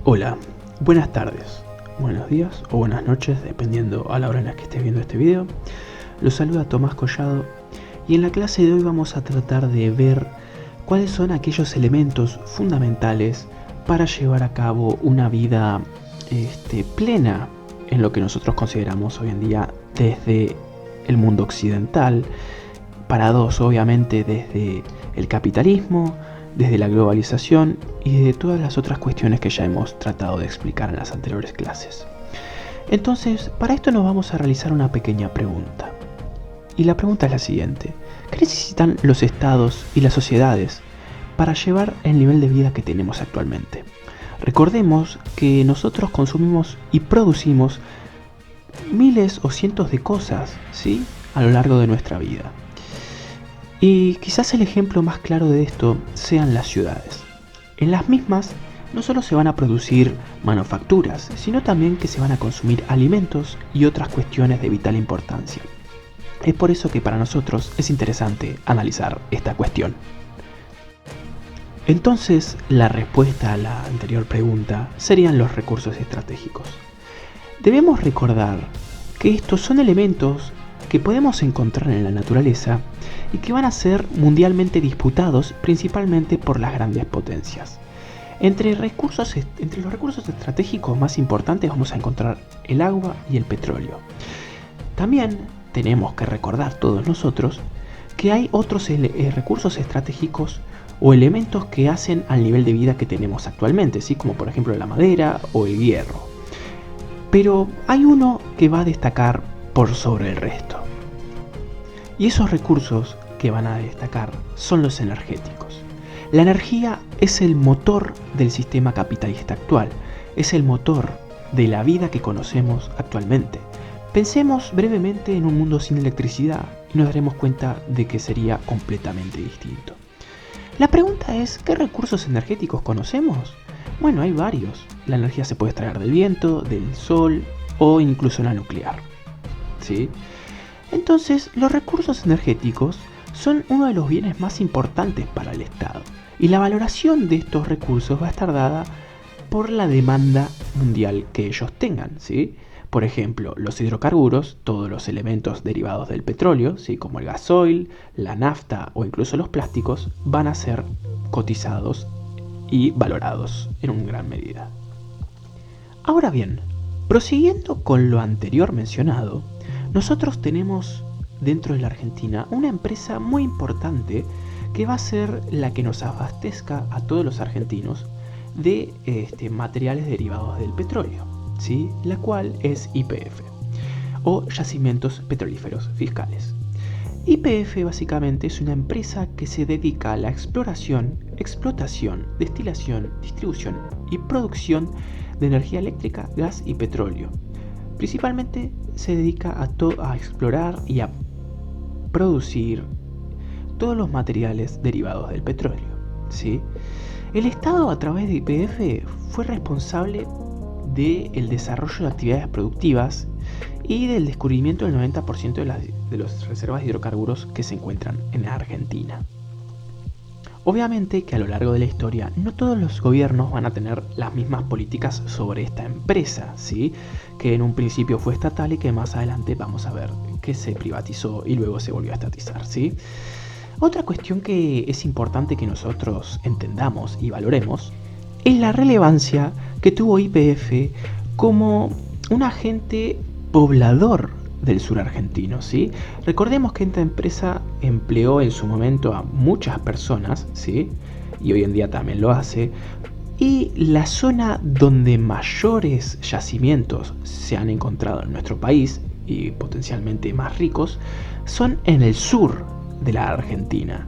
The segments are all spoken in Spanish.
Hola, buenas tardes, buenos días o buenas noches, dependiendo a la hora en la que estés viendo este video. Los saluda Tomás Collado y en la clase de hoy vamos a tratar de ver cuáles son aquellos elementos fundamentales para llevar a cabo una vida plena en lo que nosotros consideramos hoy en día desde el mundo occidental, parados obviamente desde el capitalismo, desde la globalización y de todas las otras cuestiones que ya hemos tratado de explicar en las anteriores clases. Entonces, para esto nos vamos a realizar una pequeña pregunta. Y la pregunta es la siguiente: ¿qué necesitan los estados y las sociedades para llevar el nivel de vida que tenemos actualmente? Recordemos que nosotros consumimos y producimos miles o cientos de cosas, ¿sí?, a lo largo de nuestra vida. Y quizás el ejemplo más claro de esto sean las ciudades. En las mismas no solo se van a producir manufacturas, sino también que se van a consumir alimentos y otras cuestiones de vital importancia. Es por eso que para nosotros es interesante analizar esta cuestión. Entonces, la respuesta a la anterior pregunta serían los recursos estratégicos. Debemos recordar que estos son elementos que podemos encontrar en la naturaleza y que van a ser mundialmente disputados principalmente por las grandes potencias. Entre los recursos estratégicos más importantes vamos a encontrar el agua y el petróleo. También tenemos que recordar todos nosotros que hay otros recursos estratégicos o elementos que hacen al nivel de vida que tenemos actualmente, ¿sí?, como por ejemplo la madera o el hierro. Pero hay uno que va a destacar por sobre el resto. Y esos recursos que van a destacar son los energéticos. La energía es el motor del sistema capitalista actual, es el motor de la vida que conocemos actualmente. Pensemos brevemente en un mundo sin electricidad y nos daremos cuenta de que sería completamente distinto. La pregunta es, ¿qué recursos energéticos conocemos? Bueno, hay varios. La energía se puede extraer del viento, del sol o incluso la nuclear, ¿sí? Entonces, los recursos energéticos son uno de los bienes más importantes para el Estado y la valoración de estos recursos va a estar dada por la demanda mundial que ellos tengan, ¿sí? Por ejemplo, los hidrocarburos, todos los elementos derivados del petróleo, ¿sí?, como el gasoil, la nafta o incluso los plásticos, van a ser cotizados y valorados en una gran medida. Ahora bien, prosiguiendo con lo anterior mencionado, nosotros tenemos dentro de la Argentina una empresa muy importante que va a ser la que nos abastezca a todos los argentinos de materiales derivados del petróleo, ¿sí?, la cual es YPF, o Yacimientos Petrolíferos Fiscales. YPF básicamente es una empresa que se dedica a la exploración, explotación, destilación, distribución y producción de energía eléctrica, gas y petróleo. Principalmente se dedica a explorar y a producir todos los materiales derivados del petróleo, ¿sí? El Estado, a través de YPF, fue responsable del desarrollo de actividades productivas y del descubrimiento del 90% de las reservas de hidrocarburos que se encuentran en Argentina. Obviamente que a lo largo de la historia no todos los gobiernos van a tener las mismas políticas sobre esta empresa, ¿sí?, que en un principio fue estatal y que más adelante vamos a ver que se privatizó y luego se volvió a estatizar, ¿sí? Otra cuestión que es importante que nosotros entendamos y valoremos es la relevancia que tuvo YPF como un agente poblador del sur argentino, ¿sí? Recordemos que esta empresa empleó en su momento a muchas personas, ¿sí?, y hoy en día también lo hace, y la zona donde mayores yacimientos se han encontrado en nuestro país y potencialmente más ricos son en el sur de la Argentina.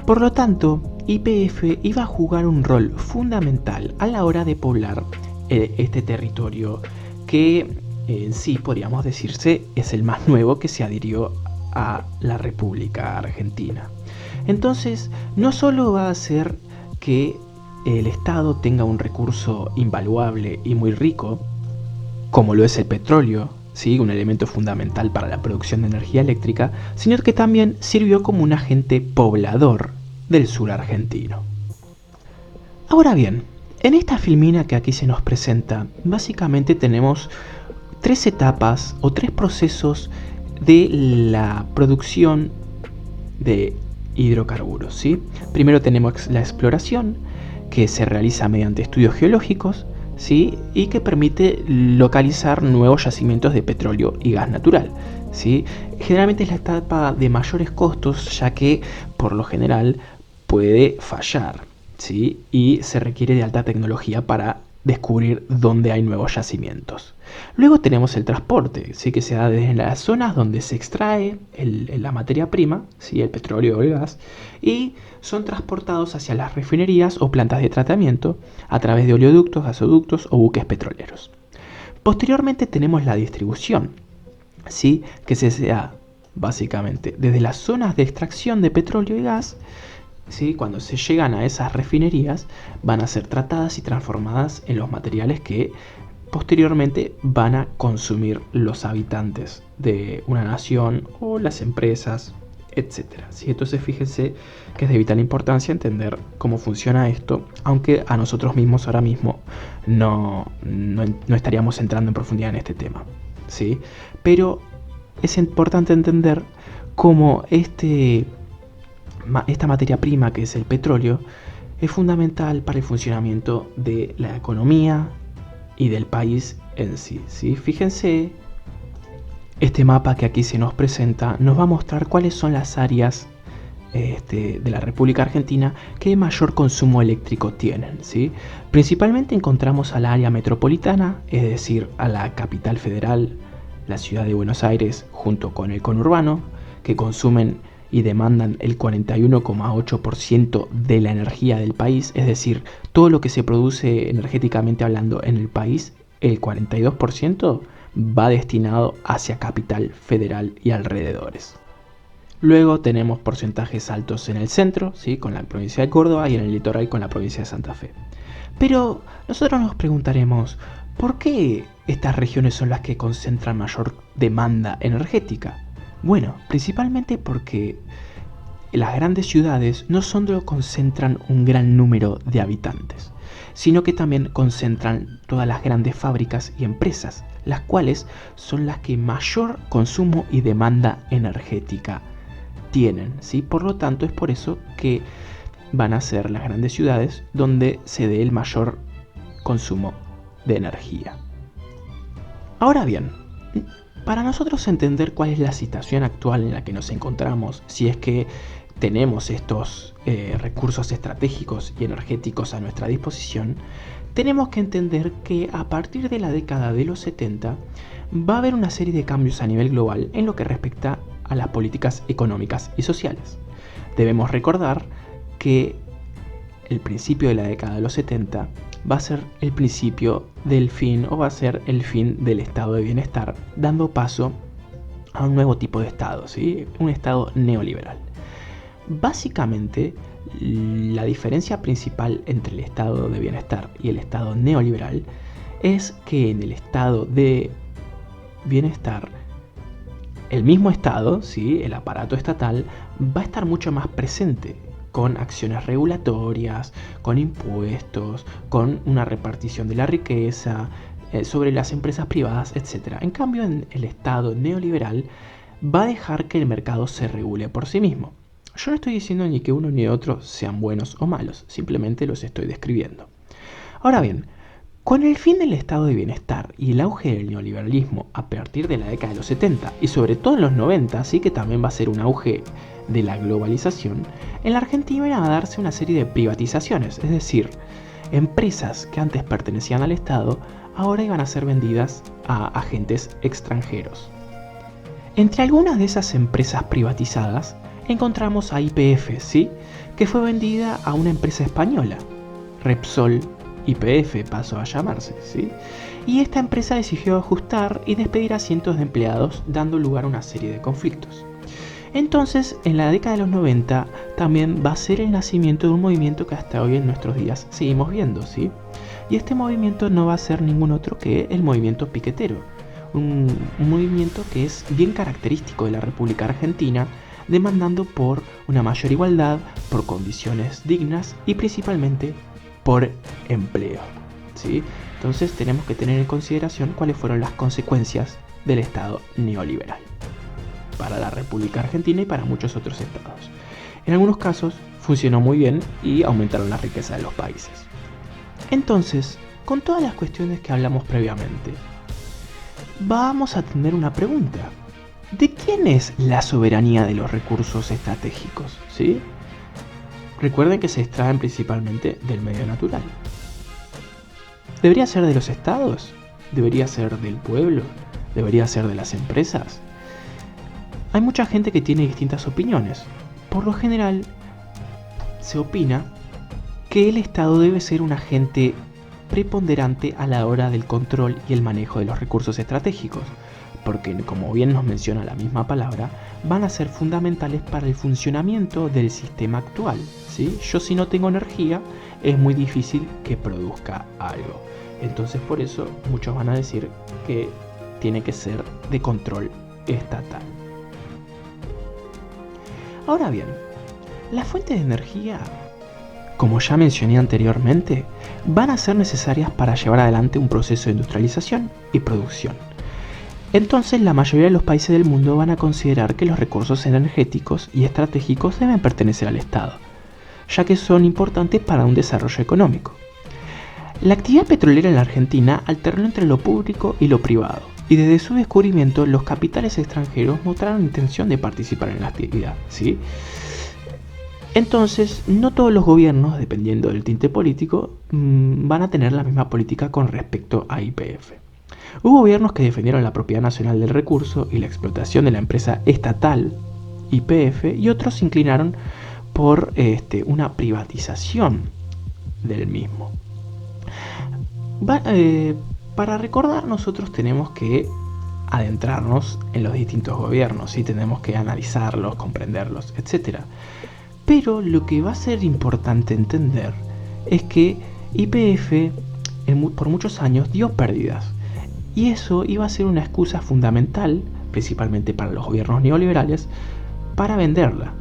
Por lo tanto, YPF iba a jugar un rol fundamental a la hora de poblar este territorio que en sí podríamos decirse es el más nuevo que se adhirió a la República Argentina. Entonces, no solo va a hacer que el Estado tenga un recurso invaluable y muy rico, como lo es el petróleo, ¿sí?, un elemento fundamental para la producción de energía eléctrica, sino que también sirvió como un agente poblador del sur argentino. Ahora bien, En esta filmina que aquí se nos presenta, básicamente tenemos tres etapas o tres procesos de la producción de hidrocarburos, ¿sí? Primero tenemos la exploración, que se realiza mediante estudios geológicos, ¿sí? Y que permite localizar nuevos yacimientos de petróleo y gas natural, ¿sí? Generalmente es la etapa de mayores costos, ya que por lo general puede fallar, ¿sí? Y se requiere de alta tecnología para descubrir dónde hay nuevos yacimientos. Luego tenemos el transporte, ¿sí? Que se da desde las zonas donde se extrae la materia prima, ¿sí? El petróleo o el gas, y son transportados hacia las refinerías o plantas de tratamiento a través de oleoductos, gasoductos o buques petroleros. Posteriormente tenemos la distribución, ¿sí? Que se da básicamente desde las zonas de extracción de petróleo y gas. ¿Sí? Cuando se llegan a esas refinerías, van a ser tratadas y transformadas en los materiales que posteriormente van a consumir los habitantes de una nación o las empresas, etc. ¿Sí? Entonces fíjense que es de vital importancia entender cómo funciona esto, aunque a nosotros mismos ahora mismo no estaríamos entrando en profundidad en este tema, ¿sí? Pero es importante entender cómo esta materia prima, que es el petróleo, es fundamental para el funcionamiento de la economía y del país en sí, ¿sí? Fíjense, este mapa que aquí se nos presenta nos va a mostrar cuáles son las áreas de la República Argentina que mayor consumo eléctrico tienen, ¿sí? Principalmente encontramos a la área metropolitana, es decir, a la capital federal, la ciudad de Buenos Aires, junto con el conurbano, que consumen y demandan el 41,8% de la energía del país, es decir, todo lo que se produce energéticamente hablando en el país, el 42% va destinado hacia Capital Federal y alrededores. Luego tenemos porcentajes altos en el centro, ¿sí? Con la provincia de Córdoba, y en el litoral con la provincia de Santa Fe. Pero nosotros nos preguntaremos, ¿por qué estas regiones son las que concentran mayor demanda energética? Bueno, principalmente porque las grandes ciudades no solo concentran un gran número de habitantes, sino que también concentran todas las grandes fábricas y empresas, las cuales son las que mayor consumo y demanda energética tienen, ¿sí? Por lo tanto, es por eso que van a ser las grandes ciudades donde se dé el mayor consumo de energía. Ahora bien, para nosotros entender cuál es la situación actual en la que nos encontramos, si es que tenemos estos recursos estratégicos y energéticos a nuestra disposición, tenemos que entender que a partir de la década de los 70 va a haber una serie de cambios a nivel global en lo que respecta a las políticas económicas y sociales. Debemos recordar que el principio de la década de los 70 va a ser el principio del fin, o va a ser el fin del estado de bienestar, dando paso a un nuevo tipo de estado, ¿sí? Un estado neoliberal. Básicamente, la diferencia principal entre el estado de bienestar y el estado neoliberal es que en el estado de bienestar, el mismo estado, ¿sí? El aparato estatal, va a estar mucho más presente, con acciones regulatorias, con impuestos, con una repartición de la riqueza, sobre las empresas privadas, etc. En cambio, en el estado neoliberal va a dejar que el mercado se regule por sí mismo. Yo no estoy diciendo ni que uno ni otro sean buenos o malos, simplemente los estoy describiendo. Ahora bien, con el fin del estado de bienestar y el auge del neoliberalismo a partir de la década de los 70 y sobre todo en los 90, así que también va a ser un auge de la globalización, en la Argentina iban a darse una serie de privatizaciones, es decir, empresas que antes pertenecían al Estado ahora iban a ser vendidas a agentes extranjeros. Entre algunas de esas empresas privatizadas encontramos a YPF, ¿sí? Que fue vendida a una empresa española, Repsol YPF pasó a llamarse, ¿sí? Y esta empresa decidió ajustar y despedir a cientos de empleados, dando lugar a una serie de conflictos. Entonces, en la década de los 90 también va a ser el nacimiento de un movimiento que hasta hoy en nuestros días seguimos viendo, ¿sí? Y este movimiento no va a ser ningún otro que el movimiento piquetero, un movimiento que es bien característico de la República Argentina, demandando por una mayor igualdad, por condiciones dignas y principalmente por empleo, ¿sí? Entonces tenemos que tener en consideración cuáles fueron las consecuencias del Estado neoliberal para la República Argentina y para muchos otros estados. En algunos casos funcionó muy bien y aumentaron la riqueza de los países. Entonces, con todas las cuestiones que hablamos previamente, vamos a tener una pregunta. ¿De quién es la soberanía de los recursos estratégicos? ¿Sí? Recuerden que se extraen principalmente del medio natural. ¿Debería ser de los estados? ¿Debería ser del pueblo? ¿Debería ser de las empresas? Hay mucha gente que tiene distintas opiniones. Por lo general, se opina que el Estado debe ser un agente preponderante a la hora del control y el manejo de los recursos estratégicos, porque, como bien nos menciona la misma palabra, van a ser fundamentales para el funcionamiento del sistema actual, ¿sí? Yo, si no tengo energía, es muy difícil que produzca algo. Entonces, por eso muchos van a decir que tiene que ser de control estatal. Ahora bien, las fuentes de energía, como ya mencioné anteriormente, van a ser necesarias para llevar adelante un proceso de industrialización y producción. Entonces, la mayoría de los países del mundo van a considerar que los recursos energéticos y estratégicos deben pertenecer al Estado, ya que son importantes para un desarrollo económico. La actividad petrolera en la Argentina alternó entre lo público y lo privado, y desde su descubrimiento los capitales extranjeros mostraron intención de participar en la actividad, ¿sí? Entonces, no todos los gobiernos, dependiendo del tinte político, van a tener la misma política con respecto a YPF. Hubo gobiernos que defendieron la propiedad nacional del recurso y la explotación de la empresa estatal YPF, y otros se inclinaron por una privatización del mismo. Para recordar, nosotros tenemos que adentrarnos en los distintos gobiernos y tenemos que analizarlos, comprenderlos, etc. Pero lo que va a ser importante entender es que YPF por muchos años dio pérdidas, y eso iba a ser una excusa fundamental, principalmente para los gobiernos neoliberales, para venderla,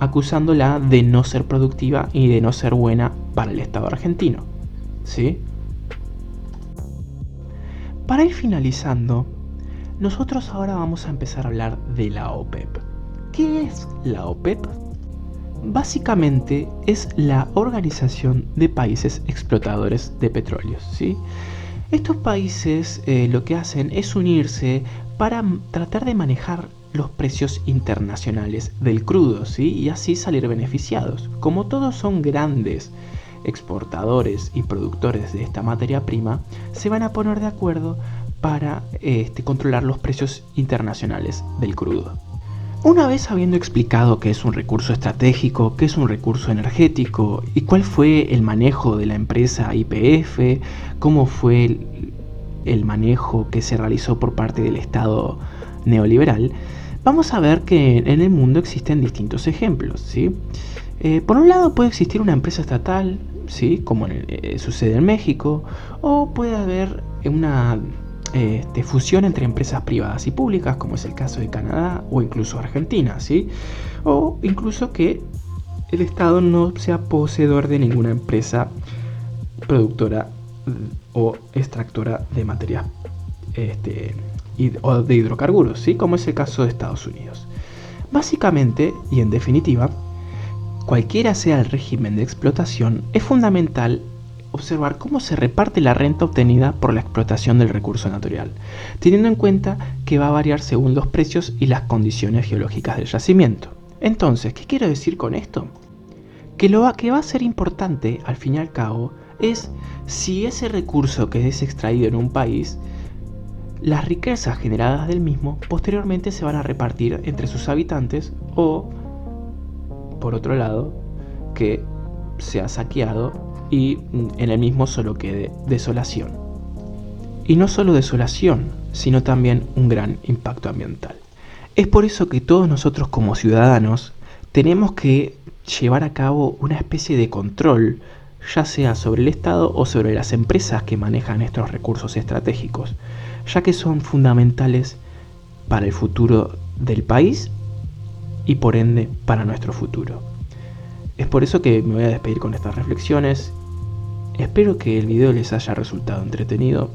acusándola de no ser productiva y de no ser buena para el Estado argentino, ¿sí? Para ir finalizando, nosotros ahora vamos a empezar a hablar de la OPEP. ¿Qué es la OPEP? Básicamente es la Organización de Países Explotadores de Petróleo, ¿sí? Estos países lo que hacen es unirse para tratar de manejar los precios internacionales del crudo, ¿sí? Y así salir beneficiados. Como todos son grandes exportadores y productores de esta materia prima, se van a poner de acuerdo para controlar los precios internacionales del crudo. Una vez habiendo explicado qué es un recurso estratégico, qué es un recurso energético y cuál fue el manejo de la empresa YPF, cómo fue el manejo que se realizó por parte del Estado neoliberal, vamos a ver que en el mundo existen distintos ejemplos, ¿sí? Por un lado puede existir una empresa estatal, ¿sí? Como sucede en México, o puede haber una fusión entre empresas privadas y públicas, como es el caso de Canadá o incluso Argentina, ¿sí? O incluso que el Estado no sea poseedor de ninguna empresa productora o extractora de materias o de hidrocarburos, ¿sí? Como es el caso de Estados Unidos. Básicamente, y en definitiva, cualquiera sea el régimen de explotación, es fundamental observar cómo se reparte la renta obtenida por la explotación del recurso natural, teniendo en cuenta que va a variar según los precios y las condiciones geológicas del yacimiento. Entonces, ¿qué quiero decir con esto? Que lo que va a ser importante, al fin y al cabo, es si ese recurso que es extraído en un país, las riquezas generadas del mismo posteriormente se van a repartir entre sus habitantes, o, por otro lado, que sea saqueado y en el mismo solo quede desolación. Y no solo desolación, sino también un gran impacto ambiental. Es por eso que todos nosotros como ciudadanos tenemos que llevar a cabo una especie de control, ya sea sobre el Estado o sobre las empresas que manejan estos recursos estratégicos, ya que son fundamentales para el futuro del país y por ende para nuestro futuro. Es por eso que me voy a despedir con estas reflexiones Espero que el video les haya resultado entretenido.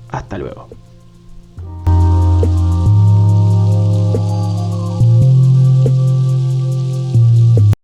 Hasta luego.